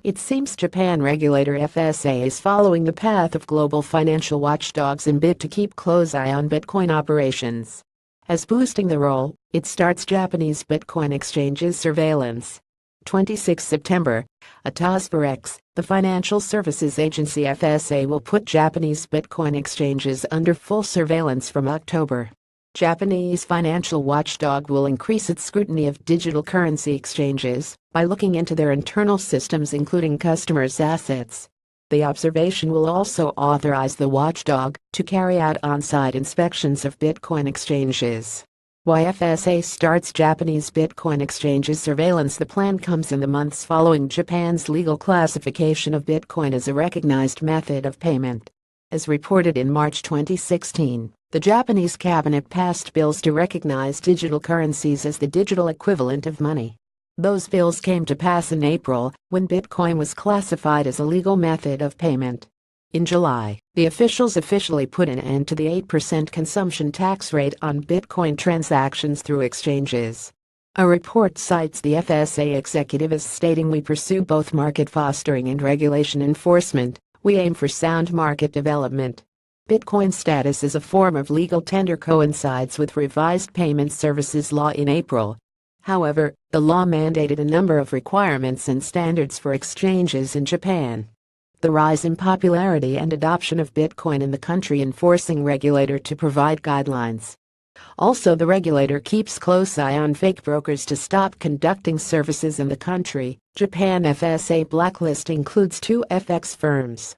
It seems Japan regulator FSA is following the path of global financial watchdogs in bid to keep close eye on Bitcoin operations. As boosting the role, it starts Japanese Bitcoin exchanges surveillance. 26 September, Tasvarex, the financial services agency FSA will put Japanese Bitcoin exchanges under full surveillance from October. Japanese financial watchdog will increase its scrutiny of digital currency exchanges by looking into their internal systems including customers' assets. The observation will also authorize the watchdog to carry out on-site inspections of Bitcoin exchanges. YFSA starts Japanese Bitcoin exchanges surveillance. The plan comes in the months following Japan's legal classification of Bitcoin as a recognized method of payment. As reported in March 2016, the Japanese cabinet passed bills to recognize digital currencies as the digital equivalent of money. Those bills came to pass in April, when Bitcoin was classified as a legal method of payment. In July, the officials officially put an end to the 8% consumption tax rate on Bitcoin transactions through exchanges. A report cites the FSA executive as stating, "We pursue both market fostering and regulation enforcement. We aim for sound market development." Bitcoin status as a form of legal tender coincides with revised payment services law in April. However, the law mandated a number of requirements and standards for exchanges in Japan. The rise in popularity and adoption of Bitcoin in the country enforcing regulator to provide guidelines. Also, the regulator keeps close eye on fake brokers to stop conducting services in the country. Japan FSA blacklist includes 2 FX firms.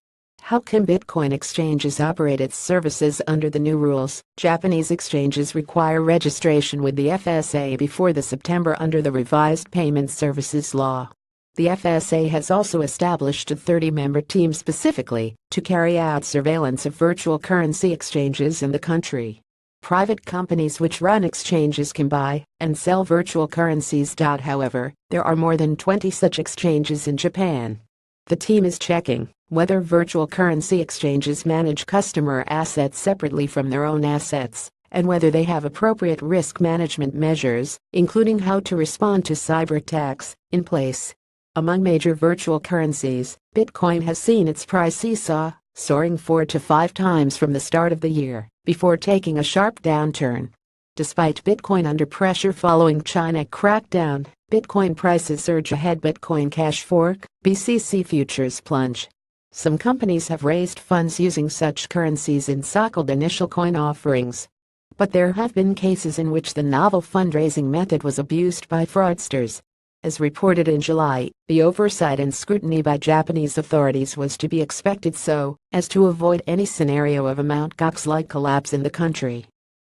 How can Bitcoin exchanges operate its services under the new rules? Japanese exchanges require registration with the FSA before the September under the revised payment services law. The FSA has also established a 30-member team specifically to carry out surveillance of virtual currency exchanges in the country. Private companies which run exchanges can buy and sell virtual currencies. However, there are more than 20 such exchanges in Japan. The team is checking whether virtual currency exchanges manage customer assets separately from their own assets, and whether they have appropriate risk management measures, including how to respond to cyber attacks, in place. Among major virtual currencies, Bitcoin has seen its price seesaw, soaring 4 to 5 times from the start of the year, before taking a sharp downturn. Despite Bitcoin under pressure following China crackdown, Bitcoin prices surge ahead. Bitcoin Cash Fork, BCC futures plunge. Some companies have raised funds using such currencies in so-called initial coin offerings. But there have been cases in which the novel fundraising method was abused by fraudsters. As reported in July, the oversight and scrutiny by Japanese authorities was to be expected so as to avoid any scenario of a Mt. Gox-like collapse in the country.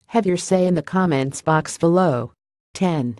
Have your say in the comments box below. 10.